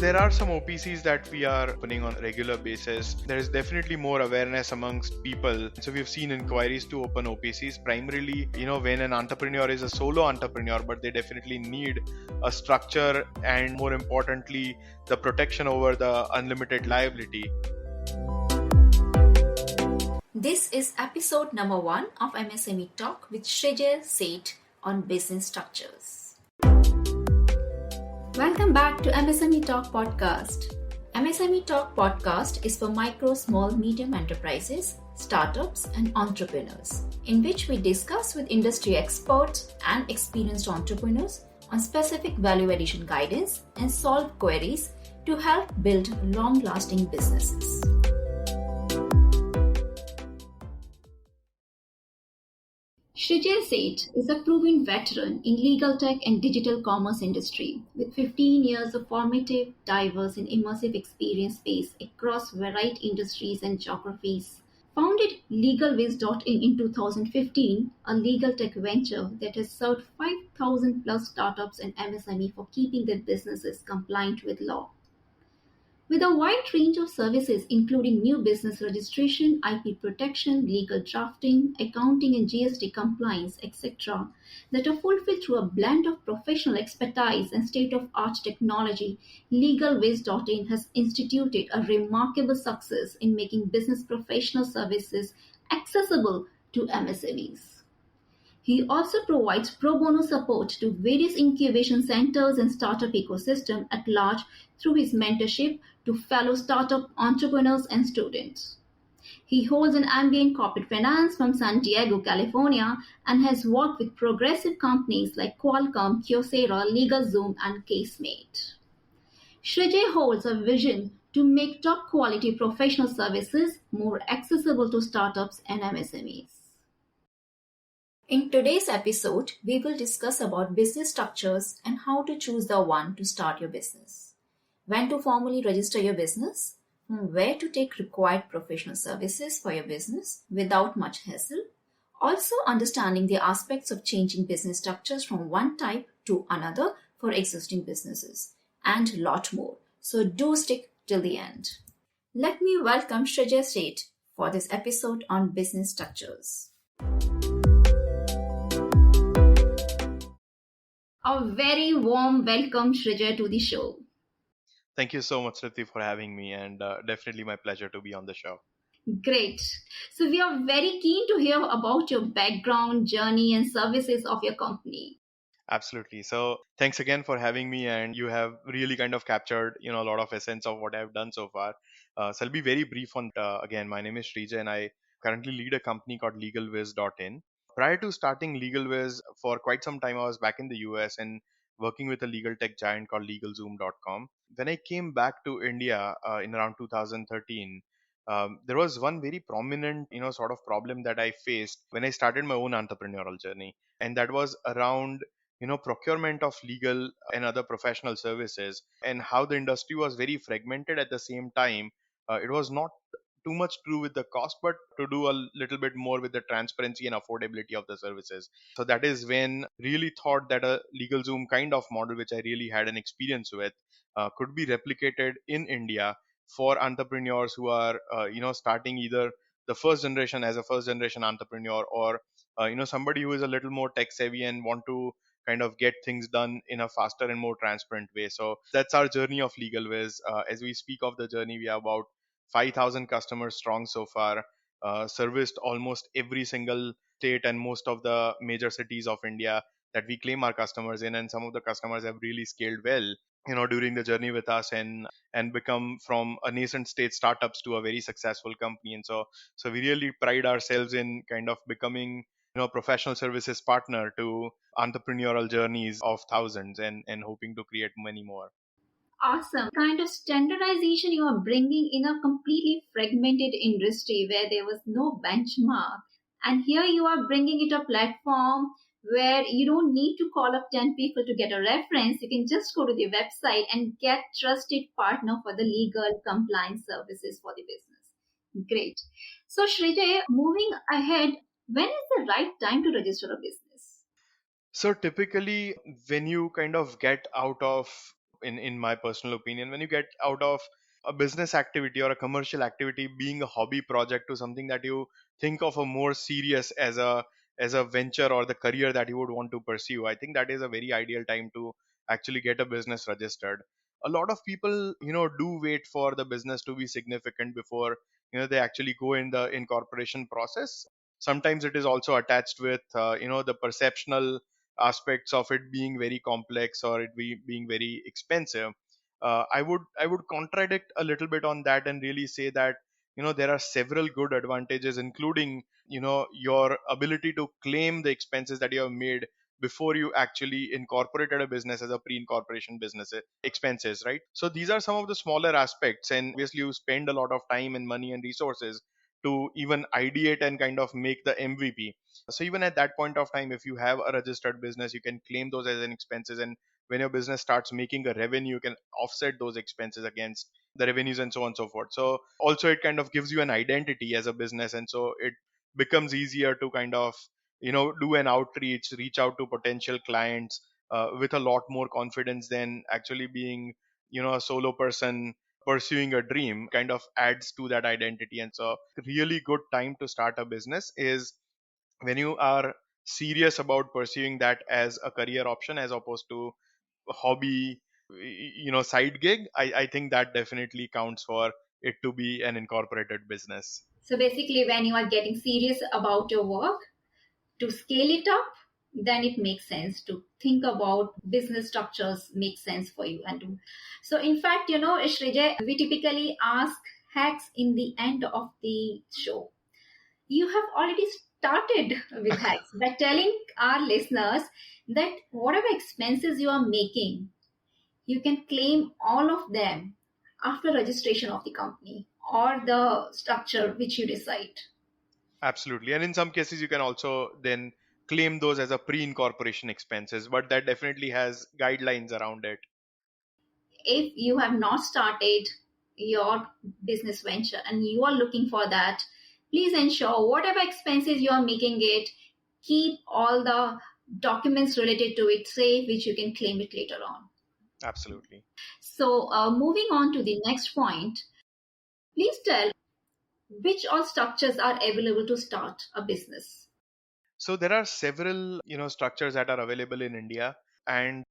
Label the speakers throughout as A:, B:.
A: There are some OPCs that we are opening on a regular basis. There is definitely more awareness amongst people. So we've seen inquiries to open OPCs primarily, when an entrepreneur is a solo entrepreneur, but they definitely need a structure and more importantly, the protection over the unlimited liability.
B: This is episode number 1 of MSME Talk with Shrijay Sheth on business structures. Welcome back to MSME Talk podcast. MSME Talk podcast is for micro, small, medium enterprises, startups and entrepreneurs, in which we discuss with industry experts and experienced entrepreneurs on specific value addition guidance and solve queries to help build long-lasting businesses. Shrijay Sheth is a proven veteran in legal tech and digital commerce industry with 15 years of formative, diverse and immersive experience space across varied industries and geographies. Founded 𝐒𝐭𝐫𝐮𝐬𝐬 in 2015, a legal tech venture that has served 5,000 plus startups and MSME for keeping their businesses compliant with law. With a wide range of services including new business registration, IP protection, legal drafting, accounting and GST compliance, etc., that are fulfilled through a blend of professional expertise and state-of-art technology, 𝐒𝐭𝐫𝐻 has instituted a remarkable success in making business professional services accessible to MSMEs. He also provides pro bono support to various incubation centers and startup ecosystem at large through his mentorship to fellow startup entrepreneurs and students. He holds an MBA in corporate finance from San Diego, California, and has worked with progressive companies like Qualcomm, Kyocera, LegalZoom, and CaseMate. Shrijay holds a vision to make top quality professional services more accessible to startups and MSMEs. In today's episode, we will discuss about business structures and how to choose the one to start your business, when to formally register your business, where to take required professional services for your business without much hassle, also understanding the aspects of changing business structures from one type to another for existing businesses, and a lot more. So do stick till the end. Let me welcome Shrijay Sheth for this episode on business structures. A very warm welcome, Shrijay, to the show.
A: Thank you so much, Rithi, for having me, and definitely my pleasure to be on the show.
B: Great. So we are very keen to hear about your background, journey, and services of your company.
A: Absolutely. So thanks again for having me, and you have really kind of captured, a lot of essence of what I've done so far. So I'll be very brief on, again, my name is Shrijay and I currently lead a company called 𝐿egalviz.in. Prior to starting 𝐿egalviz, for quite some time, I was back in the US and working with a legal tech giant called LegalZoom.com. When I came back to India in around 2013, there was one very prominent, sort of problem that I faced when I started my own entrepreneurial journey. And that was around procurement of legal and other professional services, and how the industry was very fragmented. At the same time, it was not too much to do with the cost, but to do a little bit more with the transparency and affordability of the services. So that is when really thought that a LegalZoom kind of model, which I really had an experience with, could be replicated in India for entrepreneurs who are starting either the first generation as a first generation entrepreneur, or somebody who is a little more tech savvy and want to kind of get things done in a faster and more transparent way. So that's our journey of 𝐿egalviz. As we speak of the journey, we have about 5,000 customers strong so far, serviced almost every single state and most of the major cities of India that we claim our customers in. And some of the customers have really scaled well, during the journey with us, and become from a nascent state startups to a very successful company. And so we really pride ourselves in kind of becoming professional services partner to entrepreneurial journeys of thousands, and hoping to create many more.
B: Awesome. Kind of standardization you are bringing in a completely fragmented industry where there was no benchmark. And here you are bringing it a platform where you don't need to call up 10 people to get a reference. You can just go to the website and get trusted partner for the legal compliance services for the business. Great. So Shrijay, moving ahead, when is the right time to register a business?
A: So typically, when you kind of get out of in my personal opinion. When you get out of a business activity or a commercial activity being a hobby project to something that you think of a more serious as a venture or the career that you would want to pursue, I think that is a very ideal time to actually get a business registered. A lot of people, do wait for the business to be significant before, they actually go in the incorporation process. Sometimes it is also attached with, the perceptional aspects of it being very complex or being very expensive. I would contradict a little bit on that and really say that, there are several good advantages, including, your ability to claim the expenses that you have made before you actually incorporated a business as a pre-incorporation business expenses, right? So these are some of the smaller aspects, and obviously you spend a lot of time and money and resources to even ideate and kind of make the MVP. So even at that point of time, if you have a registered business, you can claim those as an expenses, and when your business starts making a revenue, you can offset those expenses against the revenues and so on and so forth. So also it kind of gives you an identity as a business, and so it becomes easier to kind of, do an outreach, reach out to potential clients with a lot more confidence than actually being, a solo person pursuing a dream. Kind of adds to that identity. And so really good time to start a business is when you are serious about pursuing that as a career option as opposed to a hobby, side gig. I think that definitely counts for it to be an incorporated business.
B: So basically, when you are getting serious about your work to scale it up, then it makes sense to think about business structures make sense for you. And so, in fact, Shrijay, we typically ask hacks in the end of the show. You have already started with hacks by telling our listeners that whatever expenses you are making, you can claim all of them after registration of the company or the structure which you decide.
A: Absolutely. And in some cases, you can also then claim those as a pre incorporation expenses, but that definitely has guidelines around it.
B: If you have not started your business venture and you are looking for that, please ensure whatever expenses you are making it, keep all the documents related to it safe, which you can claim it later on.
A: Absolutely.
B: So, moving on to the next point, please tell which all structures are available to start a business.
A: So there are several, structures that are available in India and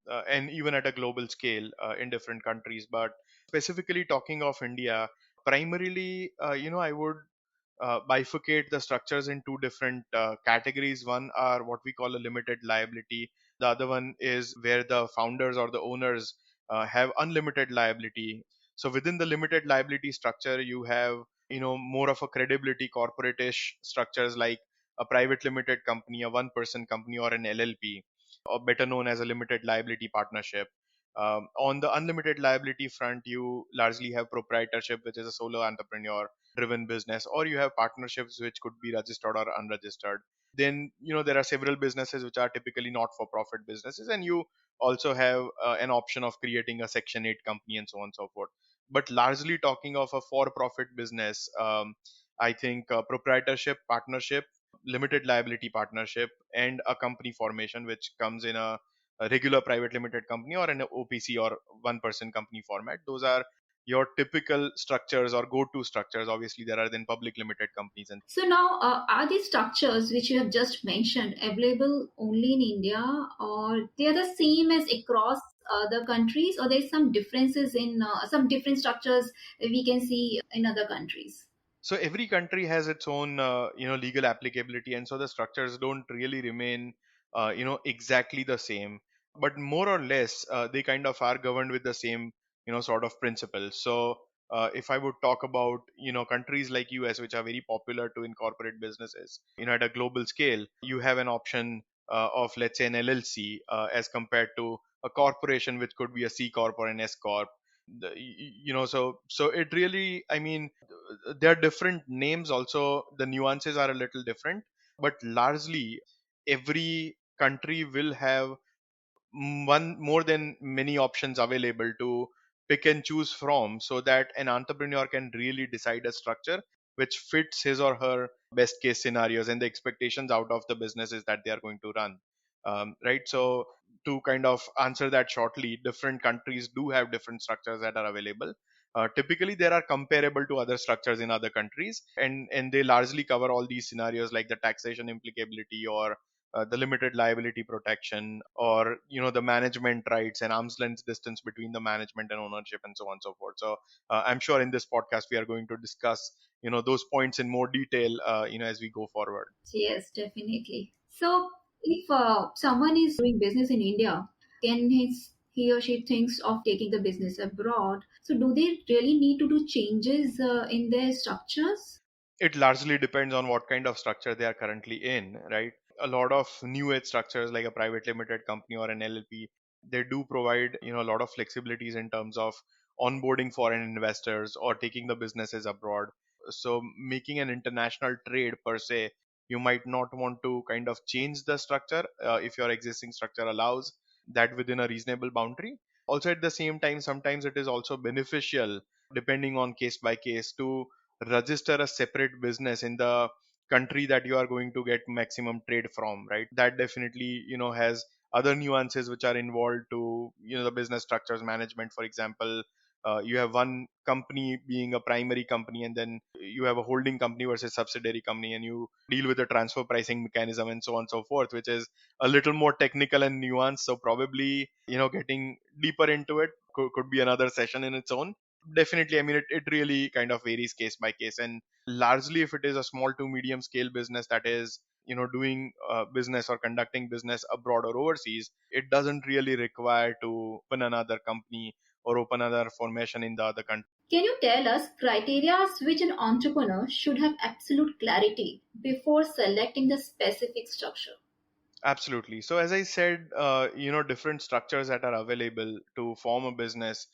A: even at a global scale in different countries. But specifically talking of India, primarily, I would bifurcate the structures in two different categories. One are what we call a limited liability. The other one is where the founders or the owners have unlimited liability. So within the limited liability structure, you have, more of a credibility corporate-ish structures like a private limited company, a one-person company, or an LLP, or better known as a limited liability partnership. On the unlimited liability front, you largely have proprietorship, which is a solo entrepreneur driven business, or you have partnerships which could be registered or unregistered. Then, there are several businesses which are typically not for profit businesses, and you also have an option of creating a Section 8 company and so on and so forth. But largely talking of a for profit business, I think proprietorship, partnership, limited liability partnership, and a company formation, which comes in a regular private limited company or an OPC or one person company format. Those are your typical structures or go-to structures. Obviously, there are then public limited companies and
B: So now, are these structures which you have just mentioned available only in India, or they are the same as across the countries, or there's some differences in some different structures we can see in other countries?
A: so every country has its own legal applicability, and so the structures don't really remain exactly the same, but more or less they kind of are governed with the same sort of principles. So if I would talk about countries like US, which are very popular to incorporate businesses at a global scale, you have an option of, let's say, an LLC as compared to a corporation, which could be a C corp or an S corp. So it really, I mean, there are different names also, the nuances are a little different, but largely every country will have one more than many options available to pick and choose from, so that an entrepreneur can really decide a structure which fits his or her best case scenarios and the expectations out of the businesses that they are going to run. Right. So to kind of answer that shortly, different countries do have different structures that are available. Typically, they are comparable to other structures in other countries, and they largely cover all these scenarios like the taxation implicability, or the limited liability protection, or the management rights and arm's length distance between the management and ownership, and so on and so forth. So I'm sure in this podcast we are going to discuss those points in more detail as we go forward.
B: Yes, definitely. So, if someone is doing business in India, can he or she thinks of taking the business abroad? So, do they really need to do changes in their structures?
A: It largely depends on what kind of structure they are currently in, right? A lot of new age structures like a private limited company or an LLP, they do provide a lot of flexibilities in terms of onboarding foreign investors or taking the businesses abroad. So making an international trade per se, you might not want to kind of change the structure if your existing structure allows that within a reasonable boundary. Also at the same time, sometimes it is also beneficial, depending on case by case, to register a separate business in the country that you are going to get maximum trade from, right? That definitely has other nuances which are involved to the business structures management. For example, you have one company being a primary company, and then you have a holding company versus subsidiary company, and you deal with the transfer pricing mechanism and so on and so forth, which is a little more technical and nuanced. So probably getting deeper into it could be another session in its own. Definitely, I mean, it really kind of varies case by case, and largely if it is a small to medium scale business that is doing business or conducting business abroad or overseas, it doesn't really require to open another company or open another formation in the other country.
B: Can you tell us criteria which an entrepreneur should have absolute clarity before selecting the specific structure?
A: Absolutely. So as I said, different structures that are available to form a business,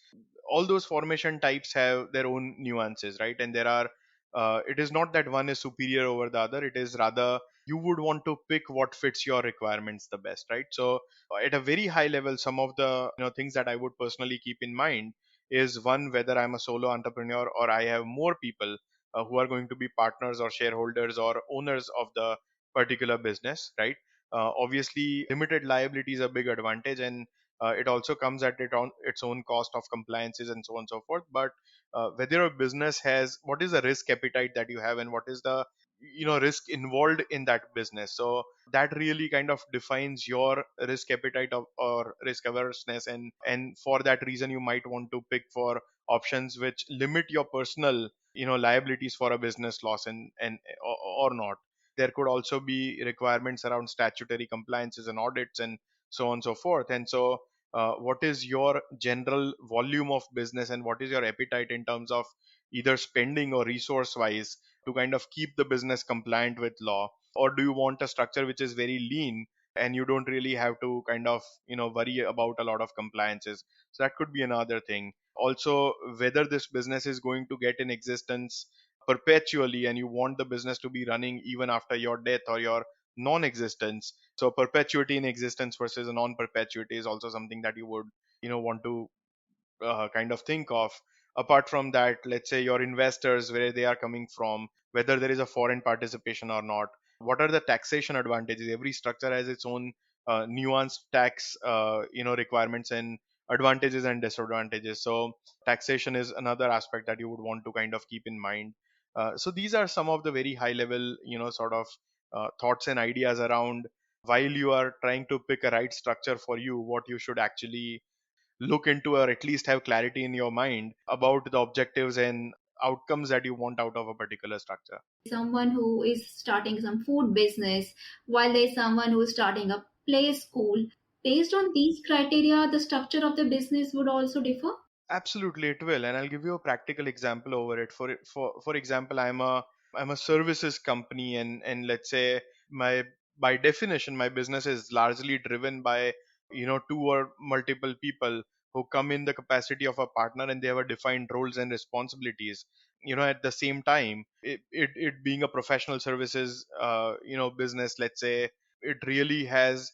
A: all those formation types have their own nuances, right? And there are, it is not that one is superior over the other. It is rather you would want to pick what fits your requirements the best, right? So at a very high level, some of the things that I would personally keep in mind is, one, whether I'm a solo entrepreneur or I have more people who are going to be partners or shareholders or owners of the particular business, right? Obviously limited liability is a big advantage, and it also comes at its own cost of compliances and so on and so forth. But whether a business has, what is the risk appetite that you have, and what is the risk involved in that business, so that really kind of defines your risk appetite or risk averseness, and for that reason you might want to pick for options which limit your personal liabilities for a business loss, and or not. There could also be requirements around statutory compliances and audits and so on and so forth. And so what is your general volume of business, and what is your appetite in terms of either spending or resource wise to kind of keep the business compliant with law? Or do you want a structure which is very lean and you don't really have to kind of worry about a lot of compliances? So that could be another thing. Also, whether this business is going to get in existence perpetually and you want the business to be running even after your death or your non-existence. So perpetuity in existence versus a non-perpetuity is also something that you would want to kind of think of. Apart from that, let's say your investors, where they are coming from, whether there is a foreign participation or not, what are the taxation advantages? Every structure has its own nuanced tax requirements and advantages and disadvantages. So taxation is another aspect that you would want to kind of keep in mind. So these are some of the very high level sort of thoughts and ideas around, while you are trying to pick a right structure for you, what you should actually look into, or at least have clarity in your mind about the objectives and outcomes that you want out of a particular structure.
B: Someone who is starting some food business, while there's someone who is starting a play school. Based on these criteria, the structure of the business would also differ.
A: Absolutely, it will, and I'll give you a practical example over it. For example, I'm a services company, and let's say my by definition my business is largely driven by two or multiple people who come in the capacity of a partner, and they have a defined roles and responsibilities. At the same time, it being a professional services business, let's say, it really has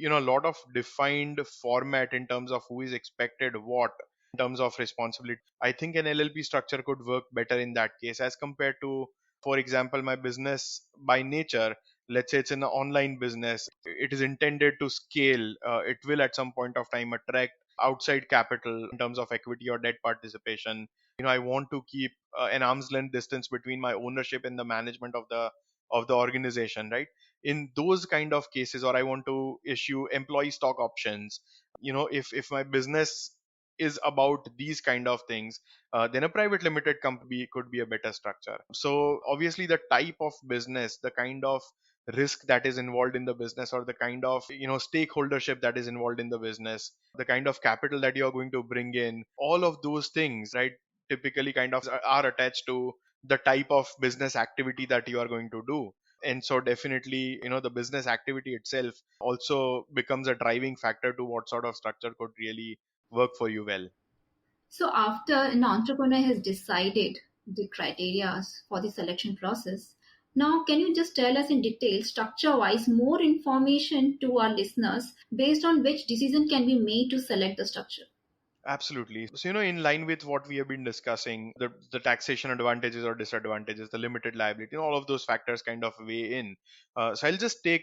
A: a lot of defined format in terms of who is expected what in terms of responsibility. I think an LLP structure could work better in that case as compared to, for example, my business by nature. let's say it's an online business, it is intended to scale, it will at some point of time attract outside capital in terms of equity or debt participation. I want to keep an arm's length distance between my ownership and the management of the organization, right? In those kind of cases, or I want to issue employee stock options, if my business is about these kind of things, then a private limited company could be a better structure. So obviously the type of business, the kind of risk that is involved in the business, or the kind of stakeholdership that is involved in the business, the kind of capital that you're going to bring in, all of those things, right, typically kind of are attached to the type of business activity that you are going to do. And so definitely, the business activity itself also becomes a driving factor to what sort of structure could really work for you well.
B: So, after an entrepreneur has decided the criteria for the selection process, now can you just tell us in detail, structure wise, more information to our listeners based on which decision can be made to select the structure?
A: Absolutely. So, in line with what we have been discussing, the taxation advantages or disadvantages, the limited liability, all of those factors kind of weigh in. So I'll just take,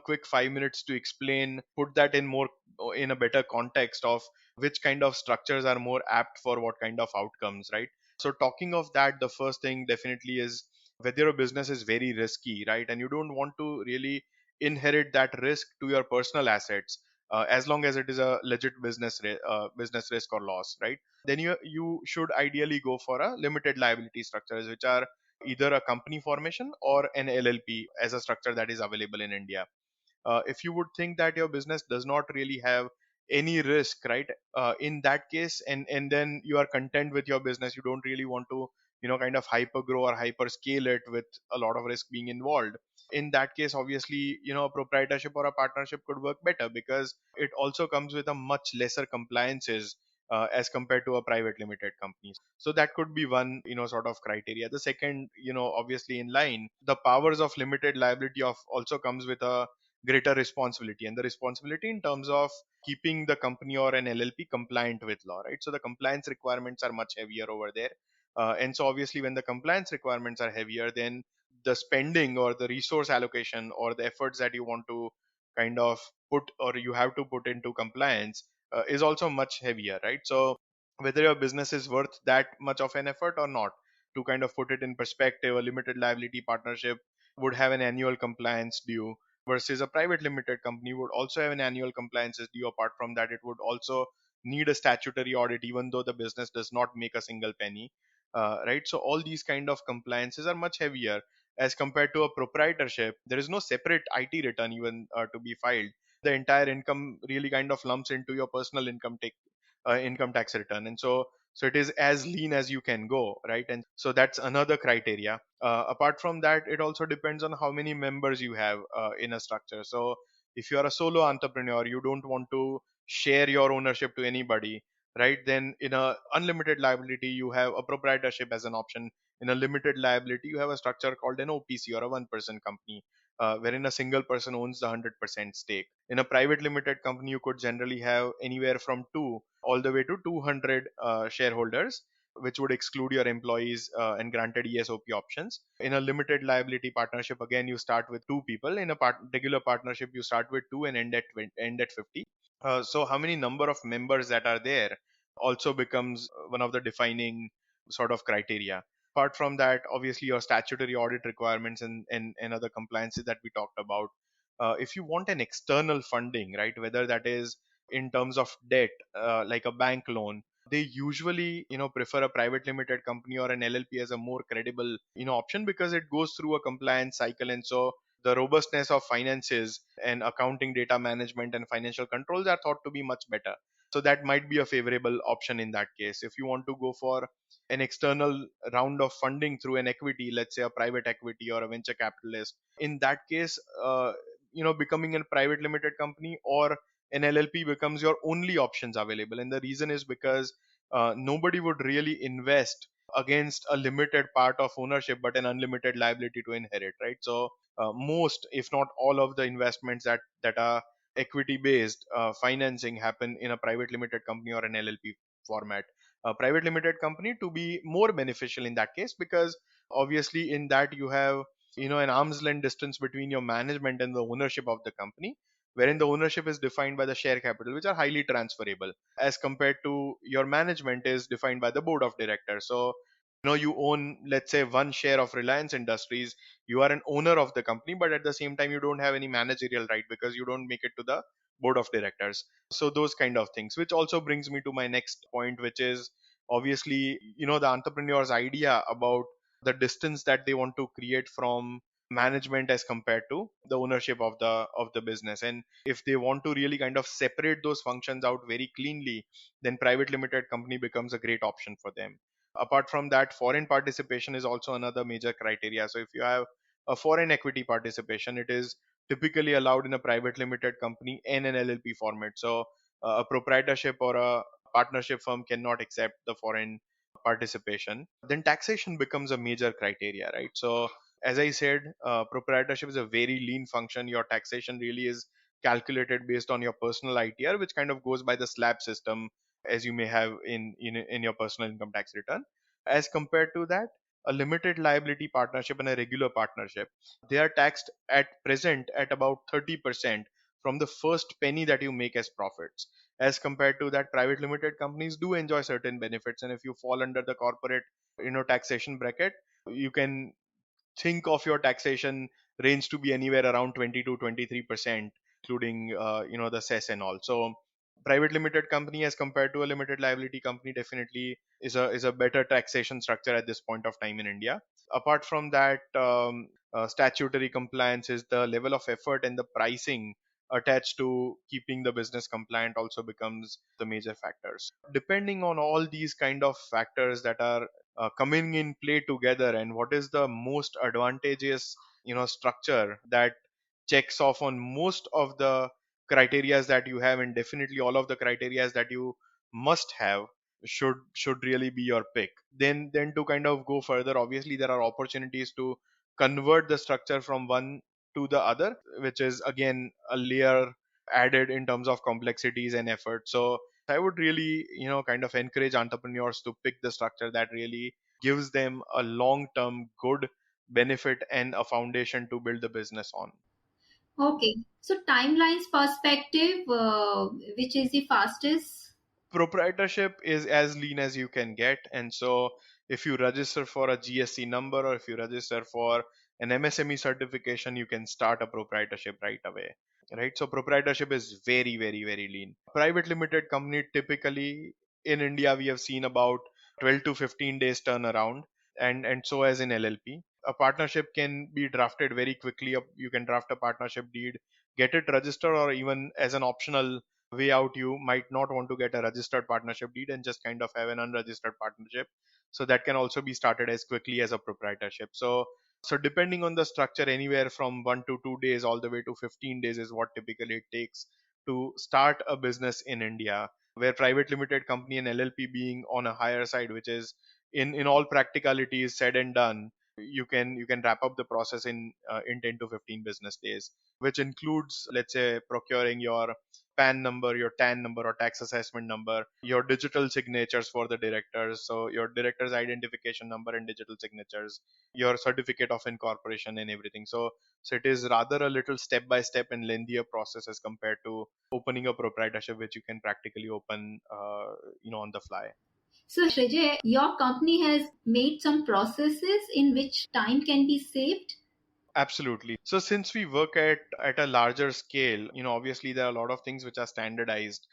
A: quick 5 minutes to explain, put that in more, in a better context of which kind of structures are more apt for what kind of outcomes, right? So talking of that, the first thing definitely is whether your business is very risky, right? And you don't want to really inherit that risk to your personal assets, as long as it is a legit business risk or loss, right? Then you should ideally go for a limited liability structures, which are either a company formation or an LLP as a structure that is available in India. If you would think that your business does not really have any risk, right, in that case, and then you are content with your business, you don't really want to kind of hyper grow or hyper scale it with a lot of risk being involved. In that case, obviously, a proprietorship or a partnership could work better, because it also comes with a much lesser compliances as compared to a private limited company. So that could be one sort of criteria. The second, obviously in line, the powers of limited liability of also comes with a greater responsibility, and the responsibility in terms of keeping the company or an LLP compliant with law, right? So the compliance requirements are much heavier over there. And so obviously when the compliance requirements are heavier, then the spending or the resource allocation or the efforts that you want to kind of put, or you have to put into compliance, is also much heavier, right? So whether your business is worth that much of an effort or not, to kind of put it in perspective, a limited liability partnership would have an annual compliance due, versus a private limited company would also have an annual compliances due. Apart from that, it would also need a statutory audit, even though the business does not make a single penny, right? So all these kind of compliances are much heavier. As compared to a proprietorship, there is no separate IT return even to be filed. The entire income really kind of lumps into your personal income tax return, and so it is as lean as you can go, right? And so that's another criteria. Apart from that, it also depends on how many members you have in a structure. So if you are a solo entrepreneur, you don't want to share your ownership to anybody, right? Then in a unlimited liability, you have a proprietorship as an option. In a limited liability, you have a structure called an OPC, or a one person company, wherein a single person owns the 100% stake. In a private limited company, you could generally have anywhere from two all the way to 200 shareholders, which would exclude your employees and granted ESOP options. In a limited liability partnership, again, you start with two people. In a regular partnership, you start with two and end at 50. So how many number of members that are there also becomes one of the defining sort of criteria. Apart from that, obviously your statutory audit requirements and other compliances that we talked about. If you want an external funding, right, whether that is in terms of debt, like a bank loan, they usually prefer a private limited company or an LLP as a more credible option, because it goes through a compliance cycle, and so the robustness of finances and accounting, data management, and financial controls are thought to be much better. So that might be a favorable option in that case. If you want to go for an external round of funding through an equity, let's say a private equity or a venture capitalist, in that case, becoming a private limited company or an LLP becomes your only options available. And the reason is because nobody would really invest against a limited part of ownership but an unlimited liability to inherit, right? So most, if not all, of the investments that are equity based financing happen in a private limited company or an LLP format. A private limited company to be more beneficial in that case, because obviously in that you have an arm's length distance between your management and the ownership of the company, wherein the ownership is defined by the share capital, which are highly transferable, as compared to your management is defined by the board of directors. So you own, let's say, one share of Reliance Industries. You are an owner of the company, but at the same time you don't have any managerial right because you don't make it to the board of directors. So those kind of things, which also brings me to my next point, which is obviously the entrepreneur's idea about the distance that they want to create from management as compared to the ownership of the business. And if they want to really kind of separate those functions out very cleanly, then private limited company becomes a great option for them. Apart from that, foreign participation is also another major criteria. So if you have a foreign equity participation, it is typically allowed in a private limited company and an LLP format. So a proprietorship or a partnership firm cannot accept the foreign participation. Then taxation becomes a major criteria, right? So as I said, proprietorship is a very lean function. Your taxation really is calculated based on your personal ITR, which kind of goes by the slab system, as you may have in your personal income tax return. As compared to that, a limited liability partnership and a regular partnership, they are taxed at present at about 30% from the first penny that you make as profits. As compared to that, private limited companies do enjoy certain benefits, and if you fall under the corporate taxation bracket, you can think of your taxation range to be anywhere around 20 to 23%, including the cess and all. So private limited company as compared to a limited liability company definitely is a better taxation structure at this point of time in India. Apart from that, statutory compliance is the level of effort, and the pricing attached to keeping the business compliant also becomes the major factors. Depending on all these kind of factors that are coming in play together, and what is the most advantageous structure that checks off on most of the criterias that you have, and definitely all of the criterias that you must have, should really be your pick. Then to kind of go further, obviously there are opportunities to convert the structure from one to the other, which is again a layer added in terms of complexities and effort. So I would really kind of encourage entrepreneurs to pick the structure that really gives them a long term good benefit and a foundation to build the business on.
B: Okay, so timelines perspective, which is the fastest?
A: Proprietorship is as lean as you can get, and so if you register for a GSC number, or if you register for an MSME certification, you can start a proprietorship right away, right? So proprietorship is very, very, very lean. Private limited company, typically in India we have seen about 12 to 15 days turnaround, and so as in LLP. A partnership can be drafted very quickly. You can draft a partnership deed, get it registered, or even as an optional way out, you might not want to get a registered partnership deed and just kind of have an unregistered partnership. So that can also be started as quickly as a proprietorship. So depending on the structure, anywhere from 1 to 2 days all the way to 15 days is what typically it takes to start a business in India, where private limited company and LLP being on a higher side, which is in all practicalities said and done, you can wrap up the process in 10 to 15 business days, which includes, let's say, procuring your PAN number, your TAN number or tax assessment number, your digital signatures for the directors, so your director's identification number and digital signatures, your certificate of incorporation and everything. So it is rather a little step by step and lengthier process as compared to opening a proprietorship, which you can practically open on the fly.
B: So, Shrijay, your company has made some processes in which time can be saved.
A: Absolutely. So since we work at a larger scale, obviously there are a lot of things which are standardized.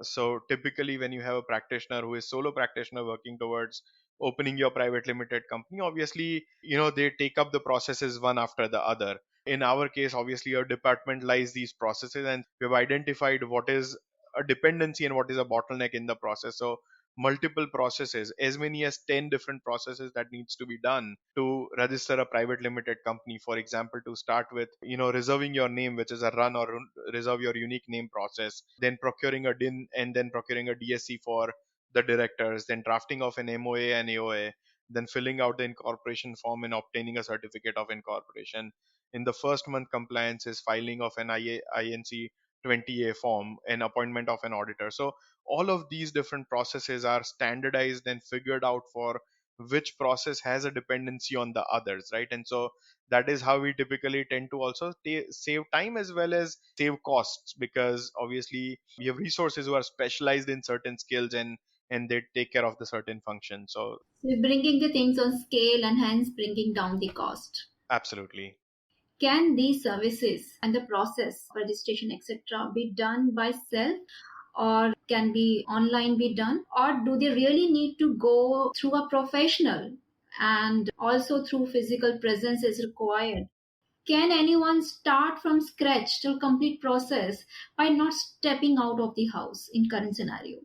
A: So typically, when you have a practitioner who is solo practitioner working towards opening your private limited company, obviously they take up the processes one after the other. In our case, obviously your department lies these processes, and we've identified what is a dependency and what is a bottleneck in the process. So multiple processes, as many as 10 different processes that needs to be done to register a private limited company. For example, to start with, reserving your name, which is a run or reserve your unique name process, then procuring a DIN, and then procuring a DSC for the directors, then drafting of an MOA and AOA, then filling out the incorporation form and obtaining a certificate of incorporation. In the first month, compliance is filing of an INC 20A form and appointment of an auditor. So all of these different processes are standardized and figured out for which process has a dependency on the others, right? And so that is how we typically tend to also save time as well as save costs, because obviously we have resources who are specialized in certain skills, and they take care of the certain function. So
B: So bringing the things on scale and hence bringing down the cost.
A: absolutely.
B: Can these services and the process, registration, etc., be done by self, or can be online be done, or do they really need to go through a professional and also through physical presence is required? Can anyone start from scratch to complete process by not stepping out of the house in current scenario?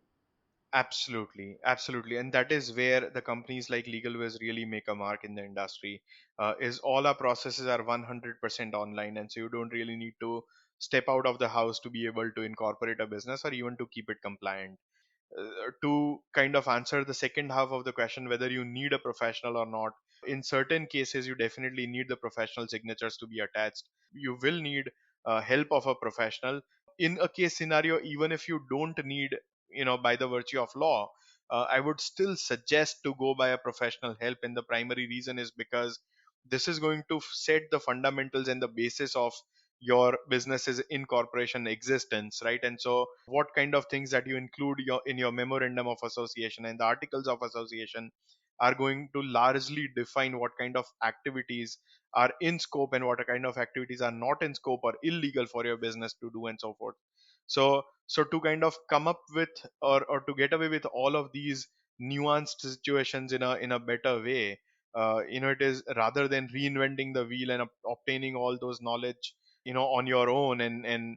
A: Absolutely, absolutely, and that is where the companies like LegalWiz really make a mark in the industry. Is all our processes are 100% online, and so you don't really need to step out of the house to be able to incorporate a business or even to keep it compliant. To kind of answer the second half of the question, whether you need a professional or not, in certain cases you definitely need the professional signatures to be attached. You will need help of a professional. In a case scenario, even if you don't need, by the virtue of law, I would still suggest to go by a professional help, and the primary reason is because this is going to set the fundamentals and the basis of your business's incorporation existence, right? And so what kind of things that you include in your memorandum of association and the articles of association are going to largely define what kind of activities are in scope and what kind of activities are not in scope or illegal for your business to do, and so forth. So to kind of come up with, or to get away with all of these nuanced situations in a better way, it is rather than reinventing the wheel and obtaining all those knowledge on your own, and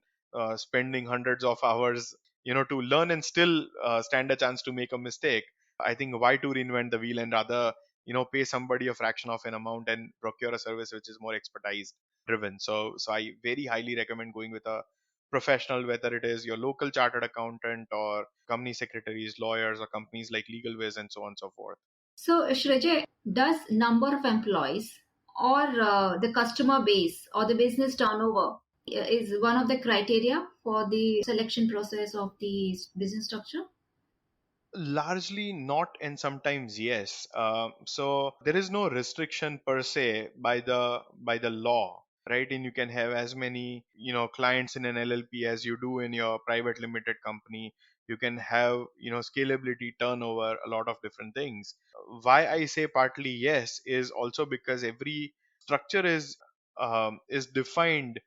A: spending hundreds of hours to learn and still stand a chance to make a mistake. I think why to reinvent the wheel, and rather pay somebody a fraction of an amount and procure a service which is more expertise driven. So I very highly recommend going with a professional, whether it is your local chartered accountant or company secretaries, lawyers, or companies like LegalWiz, and so on and so forth.
B: So, Shreya, does number of employees or the customer base or the business turnover is one of the criteria for the selection process of the business structure?
A: Largely not, and sometimes yes. So there is no restriction per se by the law, right? And you can have as many clients in an LLP as you do in your private limited company. You can have scalability, turnover, a lot of different things. Why I say partly yes is also because every structure is defined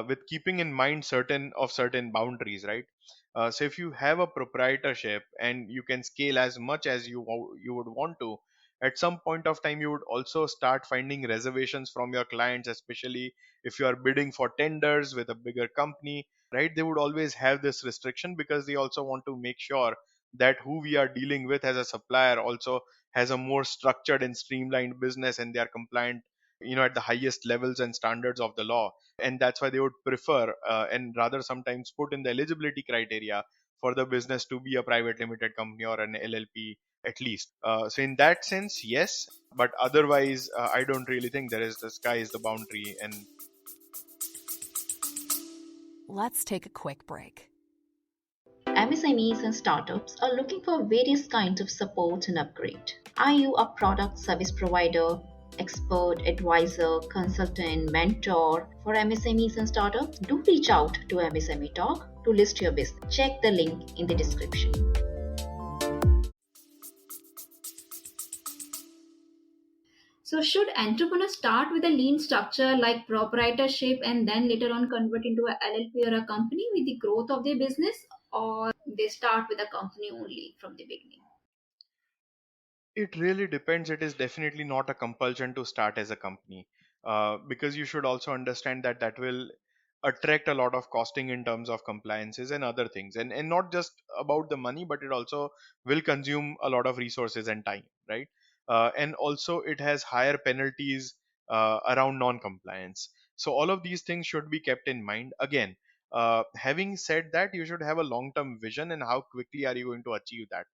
A: with keeping in mind certain boundaries, right? So if you have a proprietorship and you can scale as much as you would want to, at some point of time you would also start finding reservations from your clients, especially if you are bidding for tenders with a bigger company, right? They would always have this restriction because they also want to make sure that who we are dealing with as a supplier also has a more structured and streamlined business, and they are compliant at the highest levels and standards of the law. And that's why they would prefer, and rather sometimes put in the eligibility criteria for the business to be a private limited company or an LLP at least. So in that sense, yes, but otherwise, I don't really think there is the sky is the boundary. And
C: Let's take a quick break.
B: MSMEs and startups are looking for various kinds of support and upgrade. Are you a product service provider, expert, advisor, consultant, mentor for MSMEs and startups? Do reach out to MSME Talk to list your business. Check the link in the description. So, should entrepreneurs start with a lean structure like proprietorship and then later on convert into a LLP or a company with the growth of their business, or they start with a company only from the beginning?
A: it really depends. It is definitely not a compulsion to start as a company, because you should also understand that that will attract a lot of costing in terms of compliances and other things, and not just about the money, but it also will consume a lot of resources and time, right? And also it has higher penalties around non-compliance. So all of these things should be kept in mind. Again, having said that, you should have a long-term vision, and how quickly are you going to achieve that.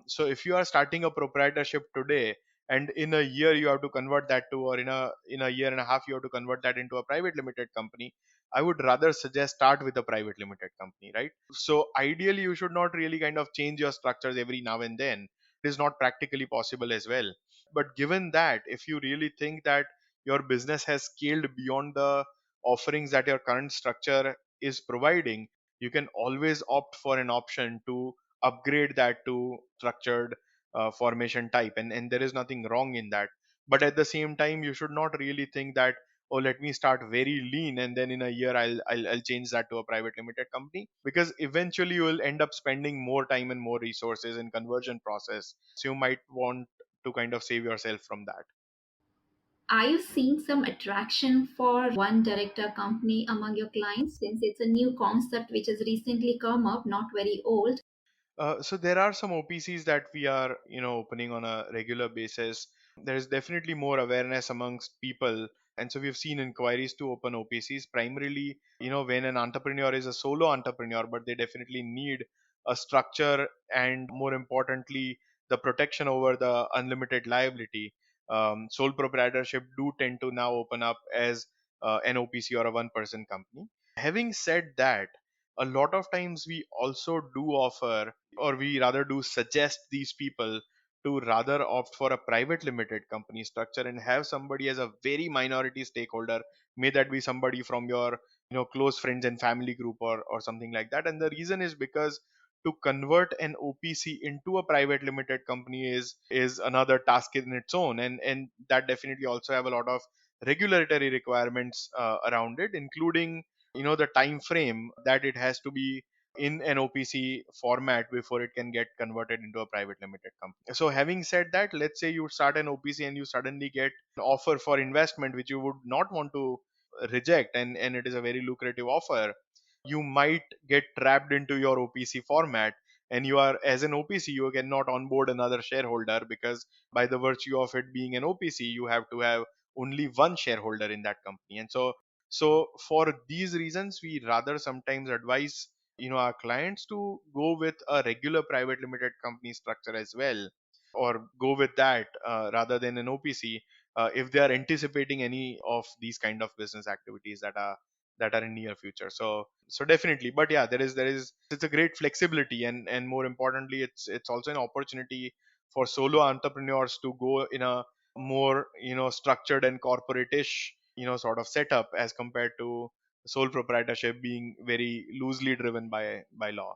A: So if you are starting a proprietorship today, and in a year you have to convert that to, or in a year and a half you have to convert that into a private limited company, I would rather suggest start with a private limited company, right? So ideally you should not really kind of change your structures every now and then. it is not practically possible as well. But given that, if you really think that your business has scaled beyond the offerings that your current structure is providing, you can always opt for an option to upgrade that to structured formation type, and there is nothing wrong in that. But at the same time, you should not really think that, oh, let me start very lean and then in a year I'll change that to a private limited company, because eventually you will end up spending more time and more resources in conversion process, so you might want to kind of save yourself from that.
B: Are you seeing some attraction for one director company among your clients since it's a new concept which has recently come up, not very old?
A: So there are some OPCs that we are, opening on a regular basis. There is definitely more awareness amongst people, and so we've seen inquiries to open OPCs. Primarily, when an entrepreneur is a solo entrepreneur, but they definitely need a structure and, more importantly, the protection over the unlimited liability. Sole proprietorship do tend to now open up as an OPC or a one-person company. Having said that, a lot of times we also do offer, or we rather do suggest these people to rather opt for a private limited company structure and have somebody as a very minority stakeholder. May that be somebody from your close friends and family group, or something like that. And the reason is because to convert an OPC into a private limited company is another task in its own, and that definitely also have a lot of regulatory requirements around it, including the time frame that it has to be in an OPC format before it can get converted into a private limited company. So having said that, let's say you start an OPC and you suddenly get an offer for investment which you would not want to reject, and it is a very lucrative offer. You might get trapped into your OPC format, and you are, as an OPC, you cannot onboard another shareholder, because by the virtue of it being an OPC, you have to have only one shareholder in that company. And so for these reasons, we rather sometimes advise our clients to go with a regular private limited company structure as well, or go with that rather than an OPC, if they are anticipating any of these kind of business activities that are in near future. So definitely, but yeah, there is it's a great flexibility, and more importantly, it's also an opportunity for solo entrepreneurs to go in a more structured and corporate-ish sort of setup, as compared to sole proprietorship being very loosely driven by law.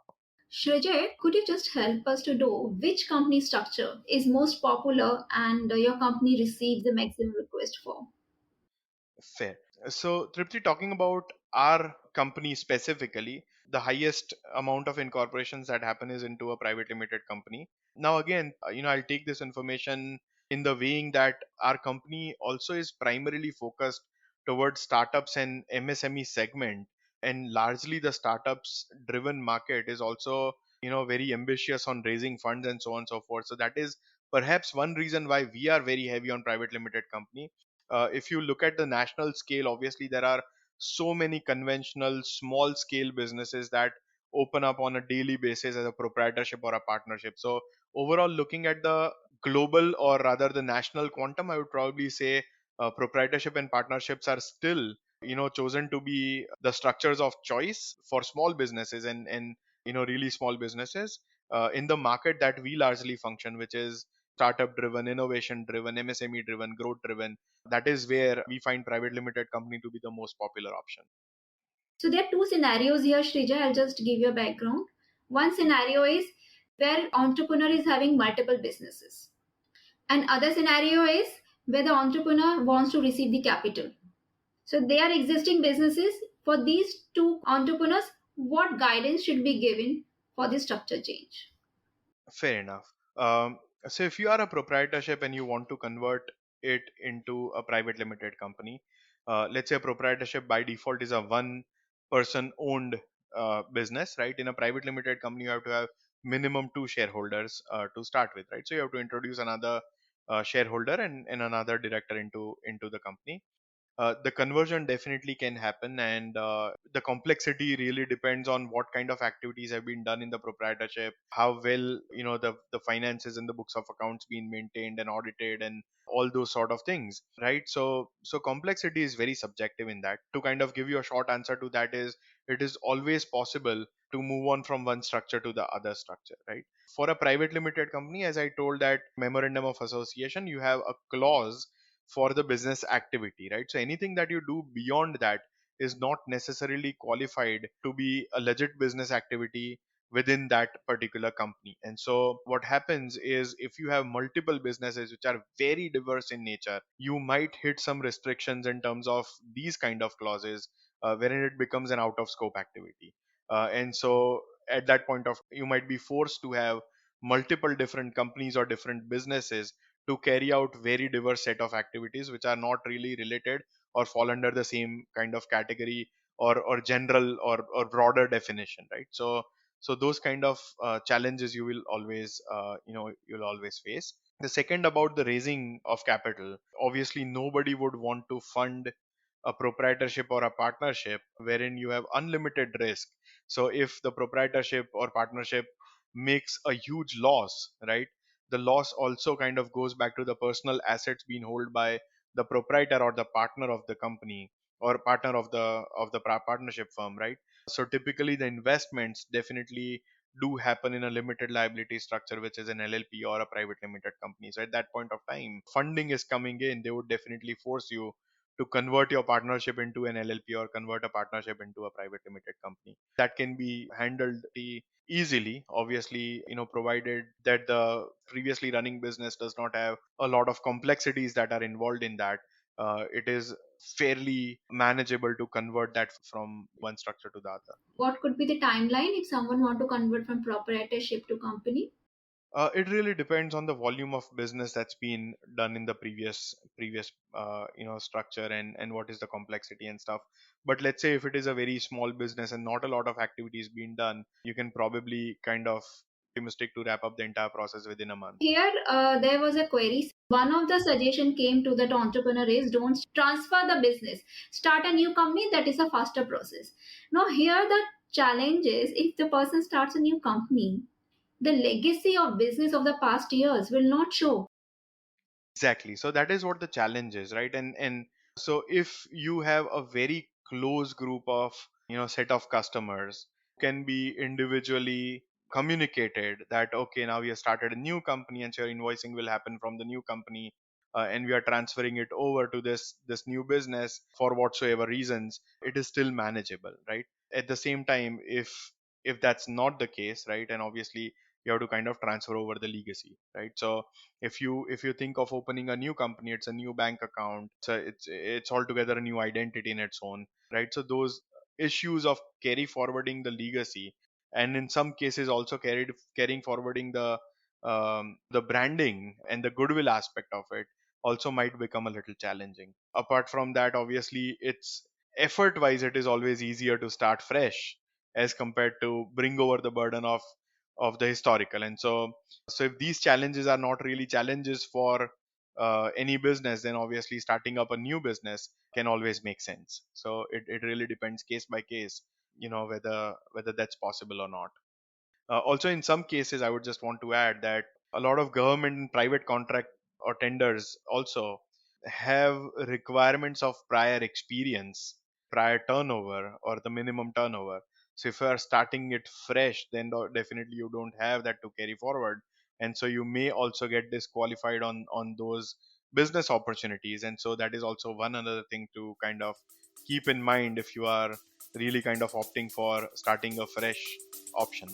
B: Shrijay, could you just help us to know which company structure is most popular and your company receives the maximum request for?
A: Fair. So, Tripti, talking about our company specifically, the highest amount of incorporations that happen is into a private limited company. Now, again, I'll take this information in the weighing that our company also is primarily focused towards startups and MSME segment, and largely the startups driven market is also very ambitious on raising funds and so on and so forth. So that is perhaps one reason why we are very heavy on private limited company. If you look at the national scale, obviously there are so many conventional small scale businesses that open up on a daily basis as a proprietorship or a partnership. So overall, looking at the global, or rather the national quantum, I would probably say proprietorship and partnerships are still chosen to be the structures of choice for small businesses, and really small businesses in the market that we largely function, which is startup driven, innovation driven, MSME driven, growth driven. That is where we find private limited company to be the most popular option.
B: So there are two scenarios here, Shrija. I'll just give you a background. One scenario is where entrepreneur is having multiple businesses. And other scenario is where the entrepreneur wants to receive the capital. So they are existing businesses. For these two entrepreneurs, what guidance should be given for the structure change?
A: Fair enough. So if you are a proprietorship and you want to convert it into a private limited company, let's say a proprietorship by default is a one person owned business, right? In a private limited company, you have to have minimum two shareholders to start with, right? So you have to introduce another shareholder and another director into the company. The conversion definitely can happen, and the complexity really depends on what kind of activities have been done in the proprietorship, how well the finances and the books of accounts being maintained and audited, and all those sort of things, right? So complexity is very subjective in that. To kind of give you a short answer to that is, it is always possible to move on from one structure to the other structure, right? For a private limited company, as I told, that memorandum of association, you have a clause for the business activity, right? So anything that you do beyond that is not necessarily qualified to be a legit business activity within that particular company. And so what happens is, if you have multiple businesses which are very diverse in nature, you might hit some restrictions in terms of these kind of clauses, wherein it becomes an out of scope activity. And so at that point of, you might be forced to have multiple different companies or different businesses to carry out very diverse set of activities which are not really related or fall under the same kind of category, or general or broader definition, right? So those kind of challenges you will always you'll always face. The second, about the raising of capital, obviously nobody would want to fund a proprietorship or a partnership wherein you have unlimited risk. So if the proprietorship or partnership makes a huge loss, right, the loss also kind of goes back to the personal assets being held by the proprietor or the partner of the company, or partner of the partnership firm, right? So typically the investments definitely do happen in a limited liability structure, which is an LLP or a private limited company. So at that point of time, funding is coming in, they would definitely force you to convert your partnership into an LLP or convert a partnership into a private limited company. That can be handled easily, obviously, provided that the previously running business does not have a lot of complexities that are involved in that. It is fairly manageable to convert that from one structure to the other.
B: What could be the timeline if someone want to convert from proprietorship to company?
A: It really depends on the volume of business that's been done in the previous structure, and what is the complexity and stuff. But let's say if it is a very small business and not a lot of activities being done, you can probably kind of optimistic to wrap up the entire process within a month.
B: Here, there was a query. One of the suggestion came to that entrepreneur is don't transfer the business, start a new company. That is a faster process. Now, here the challenge is if the person starts a new company, the legacy of business of the past years will not show.
A: Exactly. So that is what the challenge is, right? And so if you have a very close group of set of customers, can be individually communicated that, okay, now we have started a new company, and so your invoicing will happen from the new company, and we are transferring it over to this new business for whatsoever reasons, it is still manageable, right? At the same time, if that's not the case, right, and obviously you have to kind of transfer over the legacy, right? So if you think of opening a new company, it's a new bank account, so it's altogether a new identity in its own, right? So those issues of carry forwarding the legacy, and in some cases also carrying forwarding the branding and the goodwill aspect of it, also might become a little challenging. Apart from that, obviously, it's effort wise, it is always easier to start fresh as compared to bring over the burden of the historical. And so if these challenges are not really challenges for any business, then obviously starting up a new business can always make sense. So it really depends case by case, whether that's possible or not. Also, in some cases, I would just want to add that a lot of government and private contract or tenders also have requirements of prior experience, prior turnover, or the minimum turnover. So if you are starting it fresh, then definitely you don't have that to carry forward, and so you may also get disqualified on those business opportunities. And so that is also one another thing to kind of keep in mind if you are really kind of opting for starting a fresh option.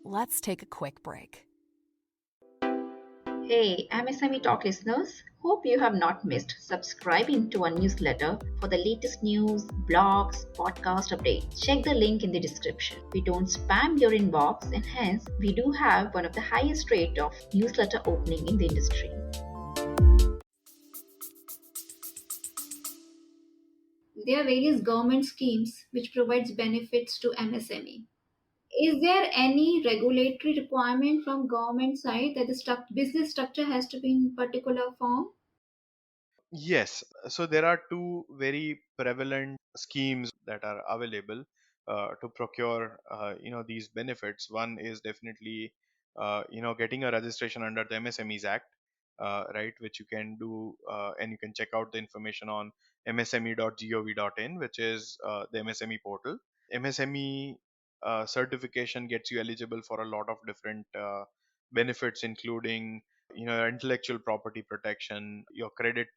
C: Let's take a quick break.
B: Hey, MSME Talk listeners, hope you have not missed subscribing to our newsletter for the latest news, blogs, podcast updates. Check the link in the description. We don't spam your inbox, and hence we do have one of the highest rate of newsletter opening in the industry. There are various government schemes which provides benefits to MSME. Is there any regulatory requirement from government side that the business structure has to be in particular form?
A: Yes, so there are two very prevalent schemes that are available to procure, these benefits. One is definitely, getting a registration under the MSMEs Act, right, which you can do, and you can check out the information on msme.gov.in, which is the MSME portal. MSME certification gets you eligible for a lot of different benefits, including intellectual property protection, your credit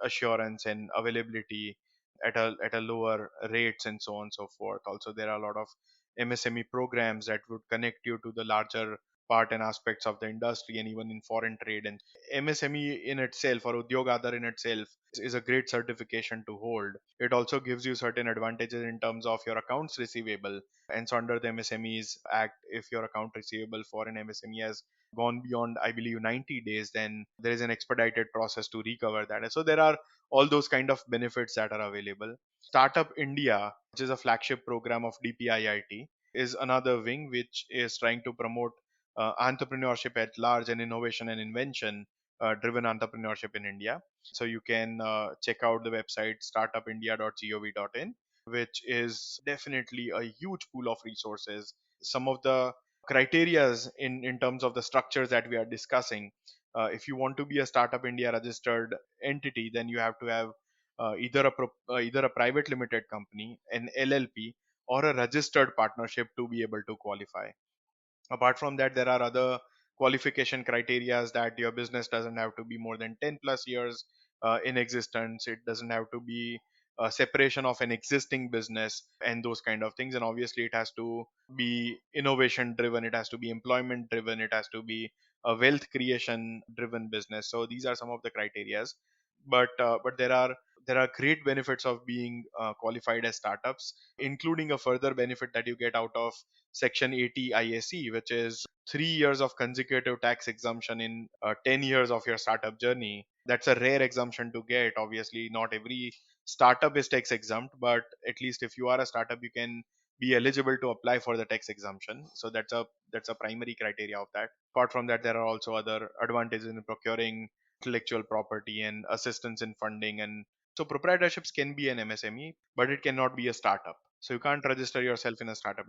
A: assurance and availability at a lower rates, and so on and so forth. Also, there are a lot of MSME programs that would connect you to the larger part and aspects of the industry, and even in foreign trade. And MSME in itself, or Udyog in itself, is a great certification to hold. It also gives you certain advantages in terms of your accounts receivable. And so, under the MSMEs Act, if your account receivable for an MSME has gone beyond, I believe, 90 days, then there is an expedited process to recover that. And so, there are all those kind of benefits that are available. Startup India, which is a flagship program of DPIIT, is another wing which is trying to promote entrepreneurship at large and innovation and invention driven entrepreneurship in India. So you can check out the website startupindia.gov.in, which is definitely a huge pool of resources. Some of the criterias in terms of the structures that we are discussing. If you want to be a Startup India registered entity, then you have to have either a private limited company, an LLP, or a registered partnership to be able to qualify. Apart from that, there are other qualification criterias, that your business doesn't have to be more than 10 plus years in existence. It doesn't have to be a separation of an existing business and those kind of things. And obviously it has to be innovation driven, it has to be employment driven, it has to be a wealth creation driven business. So these are some of the criterias. But there are great benefits of being qualified as startups, including a further benefit that you get out of Section 80 IAC, which is 3 years of consecutive tax exemption in 10 years of your startup journey. That's a rare exemption to get. Obviously, not every startup is tax exempt, but at least if you are a startup, you can be eligible to apply for the tax exemption. So that's a primary criteria of that. Apart from that, there are also other advantages in procuring intellectual property and assistance in funding. And so proprietorships can be an MSME, but it cannot be a startup. So you can't register yourself in a startup.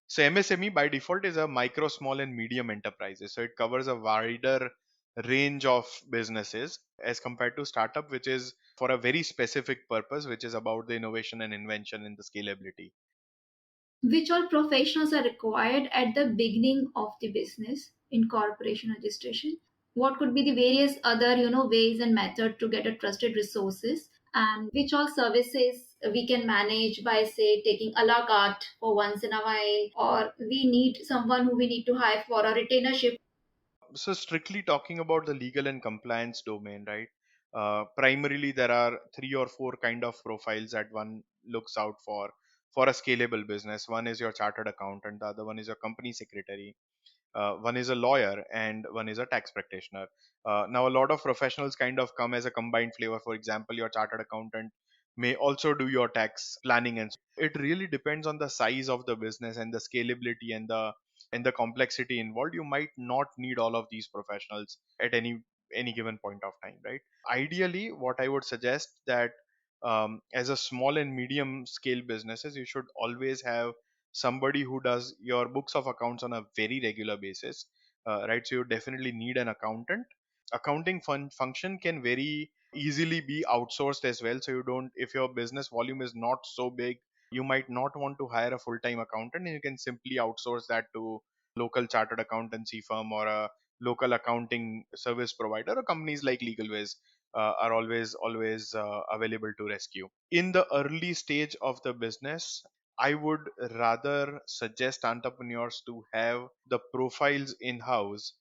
A: So MSME by default is a micro, small, and medium enterprises. So it covers a wider range of businesses as compared to startup, which is for a very specific purpose, which is about the innovation and invention and the scalability.
B: Which all professionals are required at the beginning of the business in corporation registration? What could be the various other ways and method to get a trusted resources, and which all services we can manage by, say, taking a la carte for once in a while, or we need someone who we need to hire for a retainership?
A: So strictly talking about the legal and compliance domain, right? Primarily, there are three or four kind of profiles that one looks out for a scalable business. One is your chartered accountant, the other one is your company secretary, one is a lawyer, and one is a tax practitioner. Now, a lot of professionals kind of come as a combined flavor. For example, your chartered accountant may also do your tax planning, and it really depends on the size of the business and the scalability and the complexity involved. You might not need all of these professionals at any given point of time, right? Ideally, what I would suggest that as a small and medium scale businesses, you should always have somebody who does your books of accounts on a very regular basis, right? So you definitely need an accountant. Accounting function can very easily be outsourced as well. So you don't, if your business volume is not so big, you might not want to hire a full-time accountant, and you can simply outsource that to local chartered accountancy firm or a local accounting service provider. Or companies like LegalWiz are always available to rescue. In the early stage of the business, I would rather suggest entrepreneurs to have the profiles in house,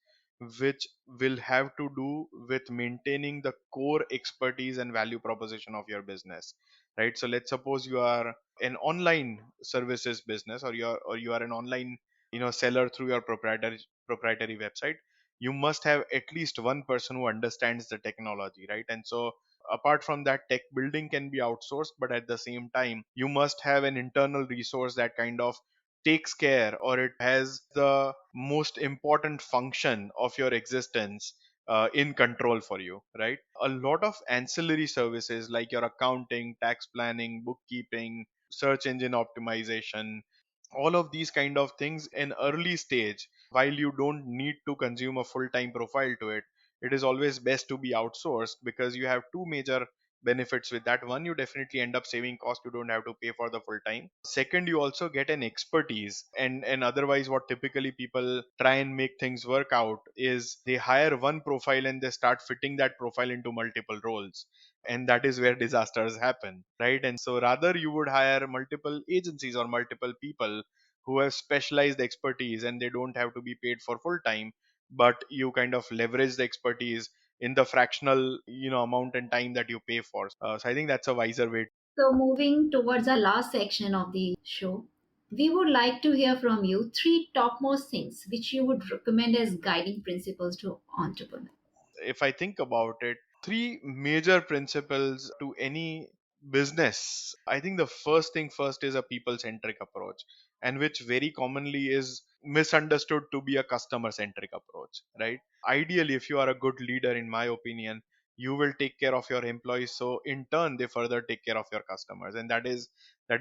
A: which will have to do with maintaining the core expertise and value proposition of your business, right? So let's suppose you are an online services business, or you are an online seller through your proprietary website. You must have at least one person who understands the technology, right? And so apart from that, tech building can be outsourced, but at the same time you must have an internal resource that kind of takes care, or it has the most important function of your existence in control for you, right? A lot of ancillary services like your accounting, tax planning, bookkeeping, search engine optimization, all of these kind of things in early stage, while you don't need to consume a full time profile to it, it is always best to be outsourced, because you have two major benefits with that. One, you definitely end up saving cost, you don't have to pay for the full time. Second, you also get an expertise. And otherwise, what typically people try and make things work out is they hire one profile and they start fitting that profile into multiple roles, and that is where disasters happen, right? And so rather you would hire multiple agencies or multiple people who have specialized expertise, and they don't have to be paid for full time, but you kind of leverage the expertise in the fractional amount and time that you pay for. So I think that's a wiser way.
B: So, moving towards our last section of the show, we would like to hear from you three topmost things which you would recommend as guiding principles to entrepreneurs.
A: If I think about it, three major principles to any business. I think the first thing first is a people centric approach, and which very commonly is misunderstood to be a customer centric approach, right? Ideally, if you are a good leader, in my opinion, you will take care of your employees, so in turn they further take care of your customers, and that is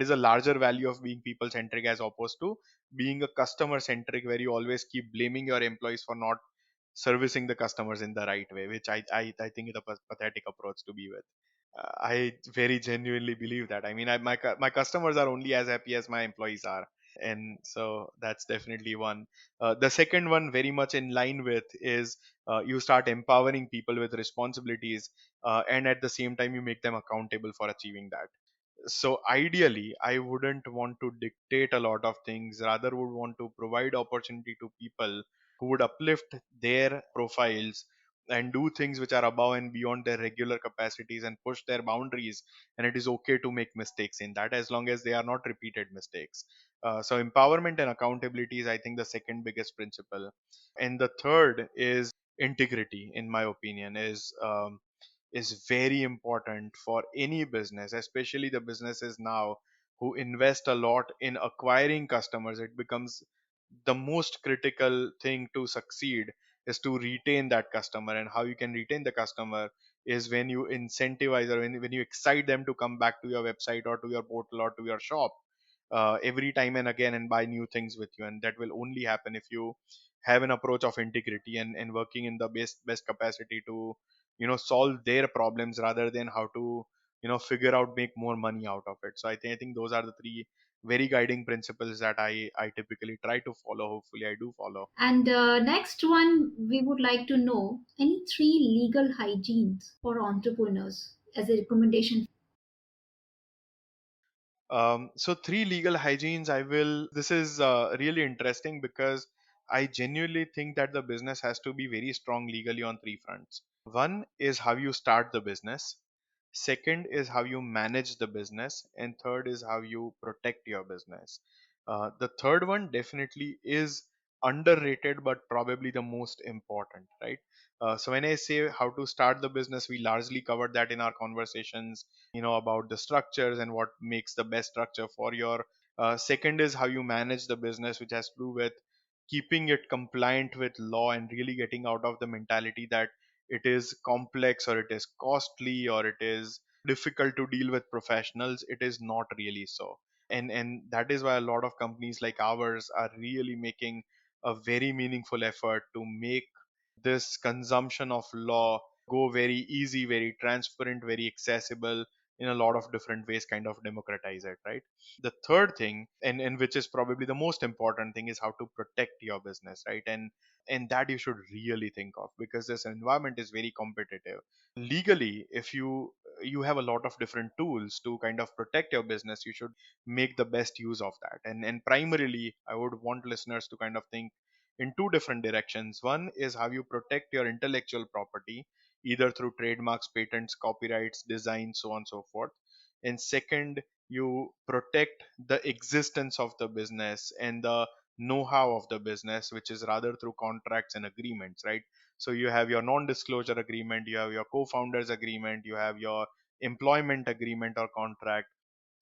A: a larger value of being people centric as opposed to being a customer centric where you always keep blaming your employees for not servicing the customers in the right way, which I think is a pathetic approach to be with. I very genuinely believe that. I mean, my customers are only as happy as my employees are, and so that's definitely one. The second one, very much in line with, is you start empowering people with responsibilities, and at the same time you make them accountable for achieving that. So ideally, I wouldn't want to dictate a lot of things, rather would want to provide opportunity to people who would uplift their profiles and do things which are above and beyond their regular capacities and push their boundaries. And it is okay to make mistakes in that, as long as they are not repeated mistakes. So empowerment and accountability is, I think, the second biggest principle. And the third is integrity, in my opinion, is very important for any business, especially the businesses now who invest a lot in acquiring customers. It becomes the most critical thing to succeed is to retain that customer. And how you can retain the customer is when you incentivize, or when you excite them to come back to your website or to your portal or to your shop every time and again and buy new things with you. And that will only happen if you have an approach of integrity and working in the best capacity to solve their problems rather than how to figure out make more money out of it. So I think those are the three very guiding principles that I typically try to follow. Hopefully I do follow.
B: And next one, we would like to know any three legal hygienes for entrepreneurs as a recommendation.
A: So three legal hygienes. I will. This is really interesting because I genuinely think that the business has to be very strong legally on three fronts. One is how you start the business. Second is how you manage the business, and third is how you protect your business. The third one definitely is underrated, but probably the most important, right? So when I say how to start the business, we largely covered that in our conversations, about the structures and what makes the best structure for your. Second is how you manage the business, which has to do with keeping it compliant with law and really getting out of the mentality that it is complex or it is costly or it is difficult to deal with professionals. It is not really so. And that is why a lot of companies like ours are really making a very meaningful effort to make this consumption of law go very easy, very transparent, very accessible, in a lot of different ways, kind of democratize it, right? The third thing, and which is probably the most important thing, is how to protect your business, right? And that you should really think of, because this environment is very competitive. Legally, if you have a lot of different tools to kind of protect your business, you should make the best use of that. And primarily, I would want listeners to kind of think in two different directions. One is how you protect your intellectual property, either through trademarks, patents, copyrights, design, so on and so forth. And second, you protect the existence of the business and the know-how of the business, which is rather through contracts and agreements, right? So you have your non-disclosure agreement, you have your co-founders agreement, you have your employment agreement or contract,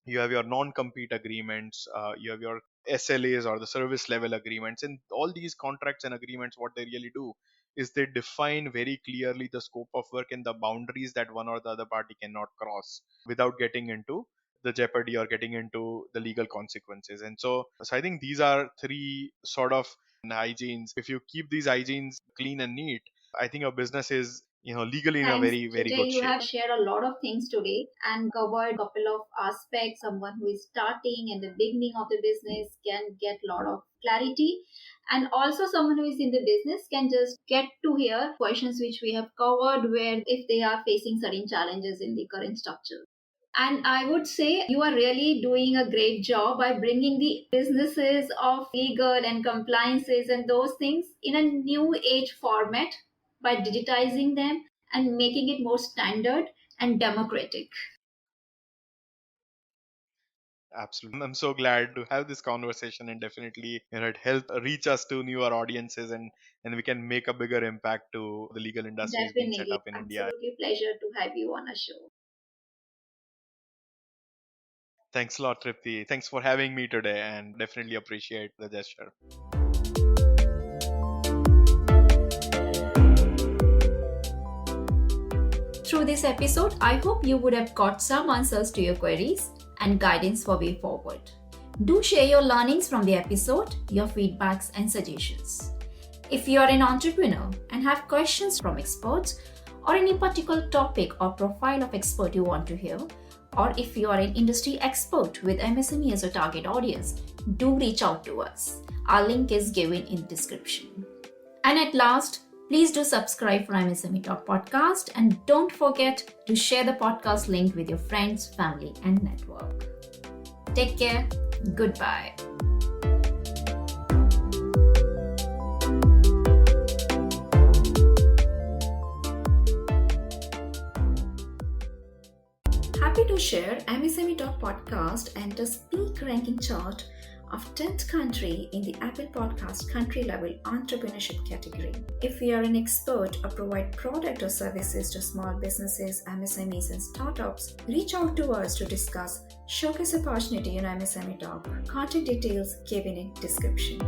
A: you have your non-compete agreements, you have your SLAs or the service level agreements. And all these contracts and agreements, what they really do is they define very clearly the scope of work and the boundaries that one or the other party cannot cross without getting into the jeopardy or getting into the legal consequences. And so I think these are three sort of hygienes. If you keep these hygienes clean and neat, I think your business is legally in a
B: Thanks,
A: very, very
B: Shrijay.
A: good
B: You
A: shape.
B: have shared a lot of things today and covered a couple of aspects. Someone who is starting and the beginning of the business can get a lot of clarity. And also someone who is in the business can just get to hear questions which we have covered where if they are facing certain challenges in the current structure. And I would say you are really doing a great job by bringing the businesses of legal and compliances and those things in a new age format by digitizing them and making it more standard and democratic.
A: Absolutely. I'm so glad to have this conversation, and definitely, it helped reach us to newer audiences, and we can make a bigger impact to the legal industries being set
B: Definitely.
A: up in India.
B: Absolutely pleasure to have you on a show.
A: Thanks a lot, Tripti. Thanks for having me today, and definitely appreciate the gesture.
B: Through this episode, I hope you would have got some answers to your queries and guidance for way forward. Do share your learnings from the episode, your feedbacks and suggestions. If you are an entrepreneur and have questions from experts or any particular topic or profile of expert you want to hear, or if you are an industry expert with MSME as a target audience, do reach out to us. Our link is given in the description. And at last, please do subscribe for MSME Talk podcast and don't forget to share the podcast link with your friends, family and network. Take care. Goodbye. Happy to share MSME Talk podcast enters peak ranking chart of 10th country in the Apple Podcast country level entrepreneurship category. If you are an expert or provide product or services to small businesses, MSMEs and startups, reach out to us to discuss showcase opportunity in MSME Talk. Contact details given in description.